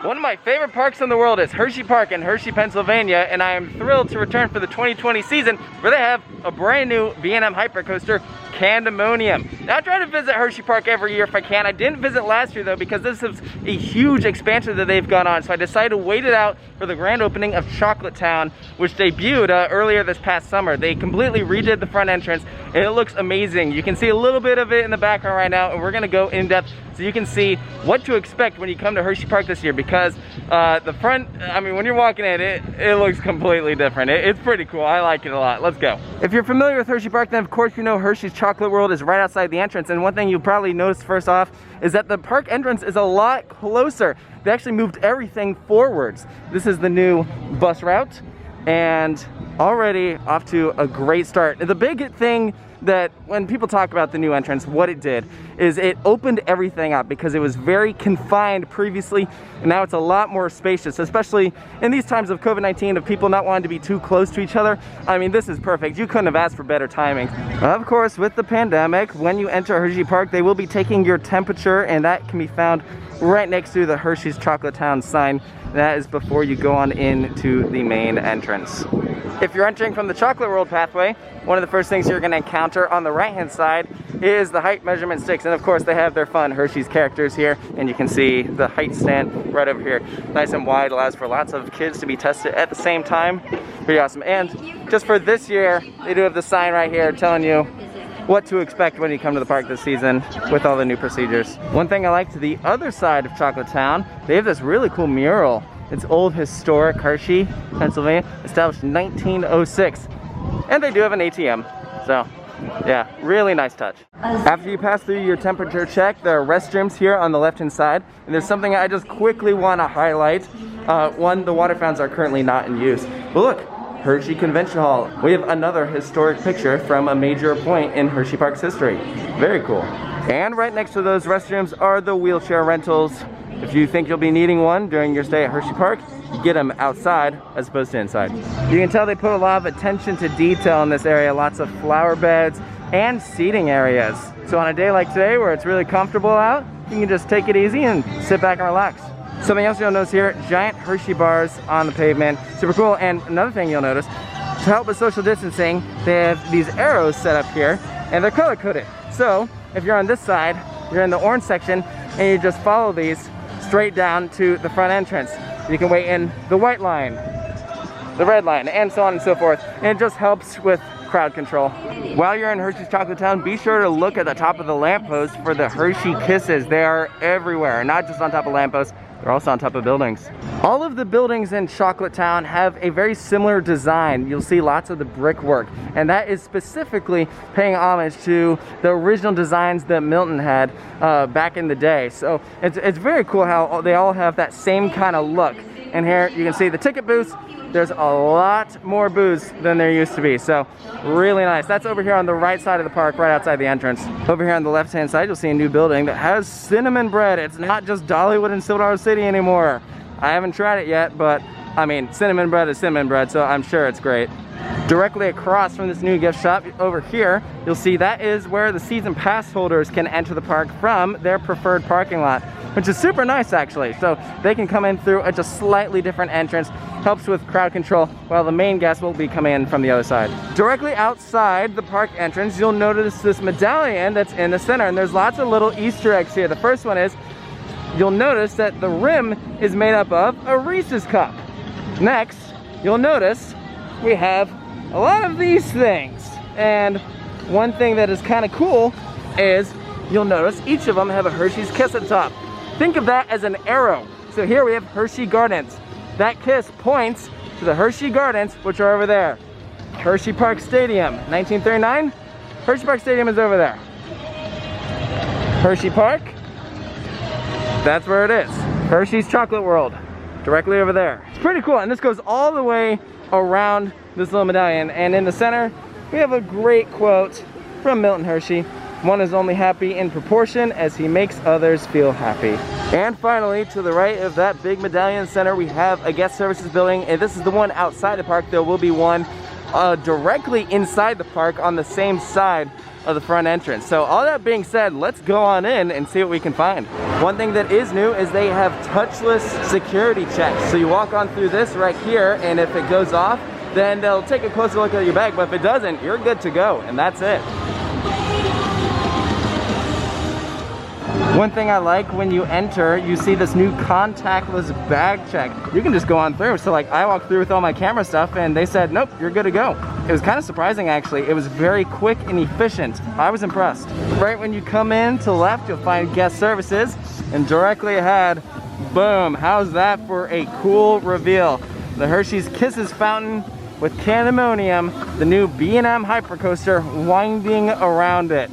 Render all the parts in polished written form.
One of my favorite parks in the world is Hershey Park in Hershey, Pennsylvania, and I am thrilled to return for the 2020 season where they have a brand new B&M hypercoaster, Candymonium. Now I try to visit Hershey Park every year if I can. I didn't visit last year though because this is a huge expansion that they've gone on, so I decided to wait it out for the grand opening of ChocolateTown, which debuted earlier this past summer. They completely redid the front entrance and it looks amazing. You can see a little bit of it in the background right now, and we're gonna go in depth so you can see what to expect when you come to Hershey Park this year, because the front, I mean, when you're walking in it looks completely different. It's pretty cool. I like it a lot. Let's go. If you're familiar with Hershey Park, then of course you know Hershey's Chocolate World is right outside the entrance, and one thing you'll probably notice first off is that the park entrance is a lot closer. They actually moved everything forwards. This is the new bus route, and already off to a great start. The big thing that when people talk about the new entrance, what it did is it opened everything up, because it was very confined previously, and now it's a lot more spacious, especially in these times of COVID-19, of people not wanting to be too close to each other. I mean, this is perfect. You couldn't have asked for better timing. Of course, with the pandemic, when you enter Hershey Park, they will be taking your temperature, and that can be found right next to the Hershey's ChocolateTown sign. That is before you go on into the main entrance. If you're entering from the Chocolate World pathway, one of the first things you're going to encounter on the right hand side is the height measurement sticks, and of course they have their fun Hershey's characters here, and you can see the height stand right over here. Nice and wide, allows for lots of kids to be tested at the same time. Pretty awesome. And just for this year, they do have the sign right here telling you what to expect when you come to the park this season with all the new procedures. One thing I like to the other side of ChocolateTown, they have this really cool mural. It's old historic Hershey, Pennsylvania, established in 1906. And they do have an ATM, so yeah, really nice touch. After you pass through your temperature check, there are restrooms here on the left-hand side, and there's something I just quickly want to highlight. One, the water fountains are currently not in use, but look, Hershey Convention Hall. We have another historic picture from a major point in Hershey Park's history. Very cool. And right next to those restrooms are the wheelchair rentals. If you think you'll be needing one during your stay at Hershey Park, you get them outside as opposed to inside. You can tell they put a lot of attention to detail in this area. Lots of flower beds and seating areas. So on a day like today where it's really comfortable out, you can just take it easy and sit back and relax. Something else you'll notice here, giant Hershey bars on the pavement. Super cool. And another thing you'll notice, to help with social distancing, they have these arrows set up here, and they're color coded. So if you're on this side, you're in the orange section, and you just follow these straight down to the front entrance. You can wait in the white line, the red line, and so on and so forth. And it just helps with crowd control. While you're in Hershey's ChocolateTown, be sure to look at the top of the lamppost for the Hershey Kisses. They are everywhere, not just on top of lampposts, they're also on top of buildings. All of the buildings in ChocolateTown have a very similar design. You'll see lots of the brickwork, and that is specifically paying homage to the original designs that Milton had back in the day. So it's very cool how they all have that same kind of look. And here you can see the ticket booths. There's a lot more booths than there used to be, so really nice. That's over here on the right side of the park, right outside the entrance. Over here on the left hand side, you'll see a new building that has cinnamon bread. It's not just Dollywood and Silver Dollar City anymore. I haven't tried it yet, but I mean, cinnamon bread is cinnamon bread, so I'm sure it's great. Directly across from this new gift shop over here, you'll see that is where the season pass holders can enter the park from their preferred parking lot, which is super nice actually. So they can come in through a just slightly different entrance, helps with crowd control, while the main guests will be coming in from the other side. Directly outside the park entrance, you'll notice this medallion that's in the center, and there's lots of little Easter eggs here. The first one is, you'll notice that the rim is made up of a Reese's cup. Next, you'll notice we have a lot of these things, and one thing that is kind of cool is you'll notice each of them have a Hershey's Kiss at the top. Think of that as an arrow. So here we have Hershey Gardens. That kiss points to the Hershey Gardens, which are over there. Hershey Park Stadium, 1939. Hershey Park Stadium is over there. Hershey Park, that's where it is. Hershey's Chocolate World, directly over there. It's pretty cool, and this goes all the way around this little medallion, and in the center we have a great quote from Milton Hershey: "One is only happy in proportion as he makes others feel happy." And finally, to the right of that big medallion center, we have a guest services building, and this is the one outside the park. There will be one directly inside the park on the same side of the front entrance. So all that being said, let's go on in and see what we can find. One thing that is new is they have touchless security checks. So you walk on through this right here, and if it goes off, then they'll take a closer look at your bag, but if it doesn't, you're good to go, and that's it. One thing I like, when you enter, you see this new contactless bag check. You can just go on through. So like I walked through with all my camera stuff and they said, nope, you're good to go. It was kind of surprising actually. It was very quick and efficient. I was impressed. Right when you come in to the left, you'll find guest services, and directly ahead, boom, how's that for a cool reveal? The Hershey's Kisses fountain with Candymonium, the new B&M Hypercoaster winding around it.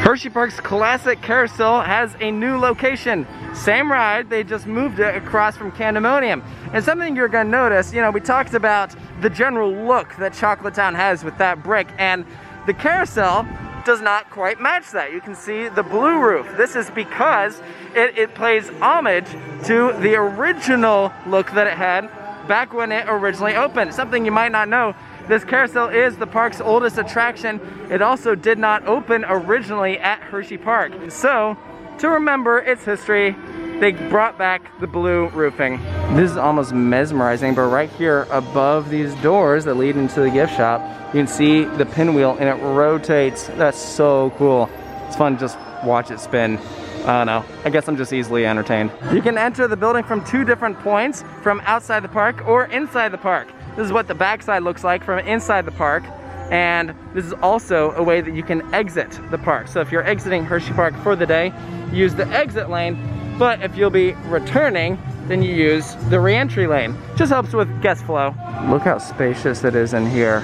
Hersheypark's classic Carousel has a new location. Same ride, they just moved it across from Candymonium. And something you're gonna notice, you know, we talked about the general look that ChocolateTown has with that brick, and the Carousel does not quite match that. You can see the blue roof. This is because it pays homage to the original look that it had back when it originally opened. Something you might not know, this Carousel is the park's oldest attraction. It also did not open originally at Hershey Park. So, to remember its history, they brought back the blue roofing. This is almost mesmerizing, but right here above these doors that lead into the gift shop, you can see the pinwheel and it rotates. That's so cool. It's fun to just watch it spin. I don't know, I guess I'm just easily entertained. You can enter the building from two different points, from outside the park or inside the park. This is what the backside looks like from inside the park, and this is also a way that you can exit the park. So if you're exiting Hershey Park for the day, use the exit lane, but if you'll be returning, then you use the re-entry lane. Just helps with guest flow. Look how spacious it is in here.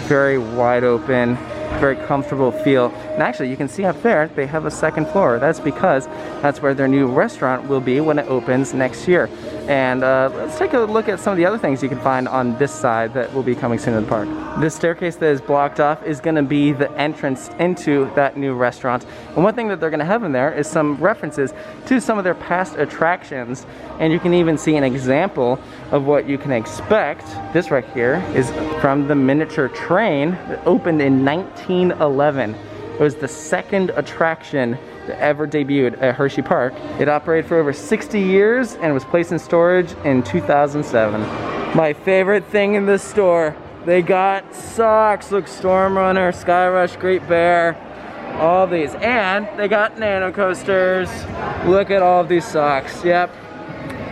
Very wide open, very comfortable feel. And actually, you can see up there, they have a second floor. That's because that's where their new restaurant will be when it opens next year. And let's take a look at some of the other things you can find on this side that will be coming soon to the park. This staircase that is blocked off is gonna be the entrance into that new restaurant. And one thing that they're gonna have in there is some references to some of their past attractions. And you can even see an example of what you can expect. This right here is from the miniature train that opened in 1911. It was the second attraction that ever debuted at Hershey Park. It operated for over 60 years and was placed in storage in 2007. My favorite thing in this store, they got socks. Look, Storm Runner, Sky Rush, Great Bear, all these. And they got nano coasters. Look at all of these socks. Yep,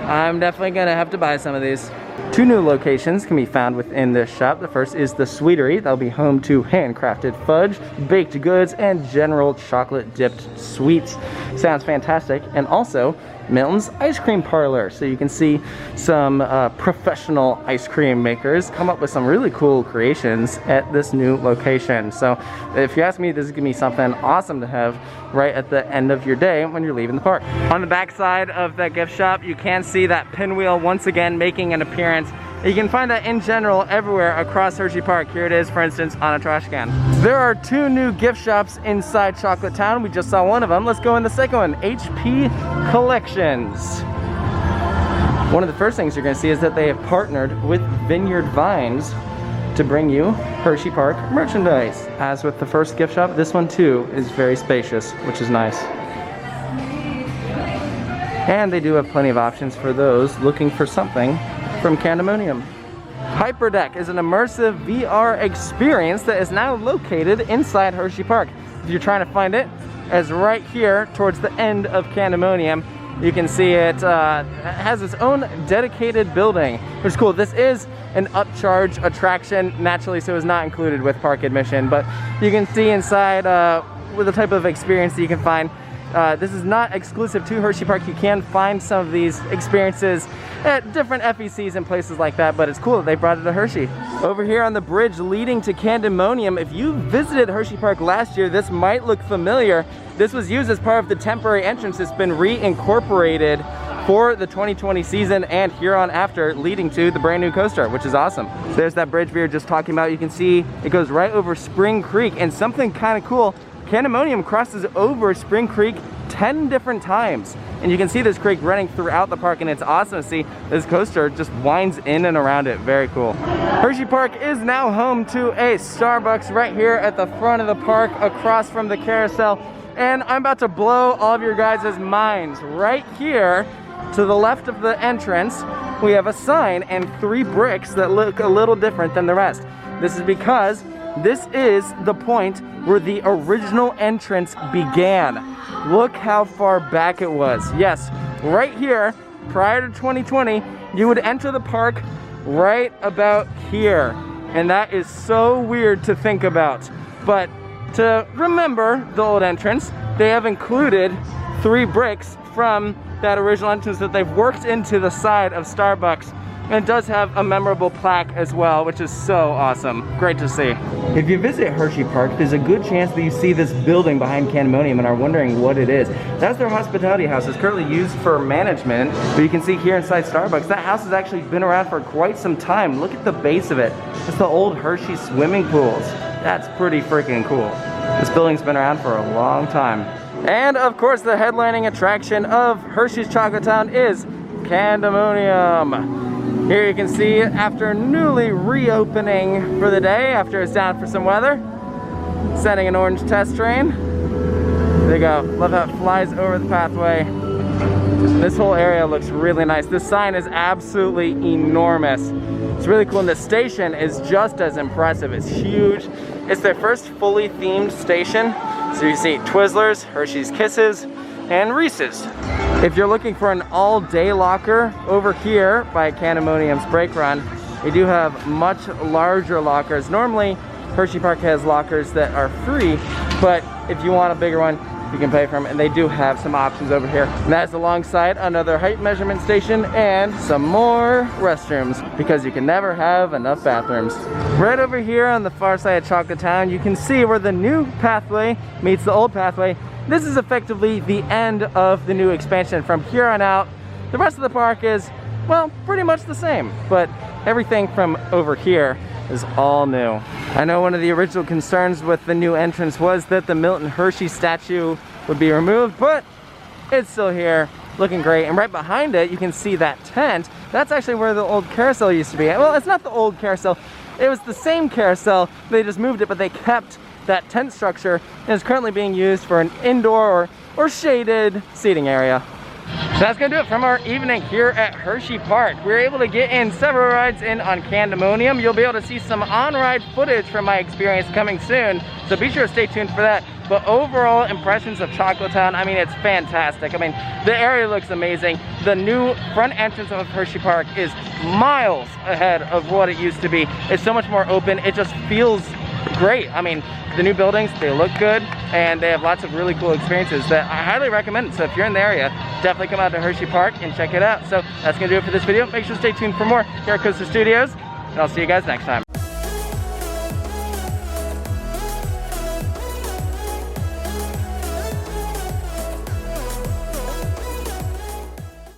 I'm definitely gonna have to buy some of these. Two new locations can be found within this shop. The first is the Sweetery. That'll be home to handcrafted fudge, baked goods, and general chocolate dipped sweets. Sounds fantastic. And also Milton's Ice Cream Parlor. So you can see some professional ice cream makers come up with some really cool creations at this new location. So if you ask me, this is gonna be something awesome to have right at the end of your day when you're leaving the park. On the back side of that gift shop, you can see that pinwheel once again making an appearance. You can find that in general everywhere across Hershey Park. Here it is, for instance, on a trash can. There are two new gift shops inside ChocolateTown. We just saw one of them. Let's go in the second one, HP Collections. One of the first things you're gonna see is that they have partnered with Vineyard Vines to bring you Hershey Park merchandise. As with the first gift shop, this one too is very spacious, which is nice. And they do have plenty of options for those looking for something from Candymonium. Hyperdeck is an immersive VR experience that is now located inside Hershey Park. If you're trying to find it, it's right here towards the end of Candymonium. You can see it has its own dedicated building, which is cool. This is an upcharge attraction, naturally, so it's not included with park admission, but you can see inside with the type of experience that you can find. This is not exclusive to Hershey Park. You can find some of these experiences at different FECs and places like that, but it's cool that they brought it to Hershey. Over here on the bridge leading to Candymonium, if you visited Hershey Park last year, this might look familiar. This was used as part of the temporary entrance. It's been reincorporated for the 2020 season and here on after, leading to the brand new coaster, which is awesome. So there's that bridge we were just talking about. You can see it goes right over Spring Creek, and something kind of cool, Candymonium crosses over Spring Creek 10 different times. And you can see this creek running throughout the park, and it's awesome to see this coaster just winds in and around it. Very cool. Hershey Park is now home to a Starbucks right here at the front of the park across from the carousel. And I'm about to blow all of your guys' minds. Right here to the left of the entrance, we have a sign and 3 bricks that look a little different than the rest. This is because this is the point where the original entrance began. Look how far back it was. Yes, right here, prior to 2020, you would enter the park right about here. And that is so weird to think about. But to remember the old entrance, they have included 3 bricks from that original entrance that they've worked into the side of Starbucks. And it does have a memorable plaque as well, which is so awesome. Great to see. If you visit Hershey Park, there's a good chance that you see this building behind Candymonium and are wondering what it is. That's their hospitality house. It's currently used for management, but you can see here inside Starbucks, that house has actually been around for quite some time. Look at the base of it. It's the old Hershey swimming pools. That's pretty freaking cool. This building's been around for a long time. And of course, the headlining attraction of Hershey's ChocolateTown is Candymonium. Here you can see it after newly reopening for the day, after it's down for some weather. Sending an orange test train. There you go. Love how it flies over the pathway. This whole area looks really nice. This sign is absolutely enormous. It's really cool, and the station is just as impressive. It's huge. It's their first fully themed station. So you see Twizzlers, Hershey's Kisses, and Reese's. If you're looking for an all-day locker over here by Candymonium's brake run, they do have much larger lockers. Normally, Hershey Park has lockers that are free, but if you want a bigger one, you can pay for them, and they do have some options over here. And that's alongside another height measurement station and some more restrooms, because you can never have enough bathrooms. Right over here on the far side of ChocolateTown, you can see where the new pathway meets the old pathway. This is effectively the end of the new expansion. From here on out, the rest of the park is, well, pretty much the same, but everything from over here is all new. I know one of the original concerns with the new entrance was that the Milton Hershey statue would be removed, but it's still here, looking great. And right behind it, you can see that tent. That's actually where the old carousel used to be. Well, it's not the old carousel. It was the same carousel. They just moved it, but they kept that tent structure, and is currently being used for an indoor or shaded seating area. So that's gonna do it from our evening here at Hershey Park. We were able to get in several rides in on Candymonium. You'll be able to see some on-ride footage from my experience coming soon, so be sure to stay tuned for that. But overall impressions of ChocolateTown, I mean, it's fantastic. I mean, the area looks amazing. The new front entrance of Hershey Park is miles ahead of what it used to be. It's so much more open. It just feels great. I mean, the new buildings, they look good, and they have lots of really cool experiences that I highly recommend. So if you're in the area, definitely come out to Hershey Park and check it out. So that's gonna do it for this video. Make sure to stay tuned for more here at Coaster Studios, and I'll see you guys next time.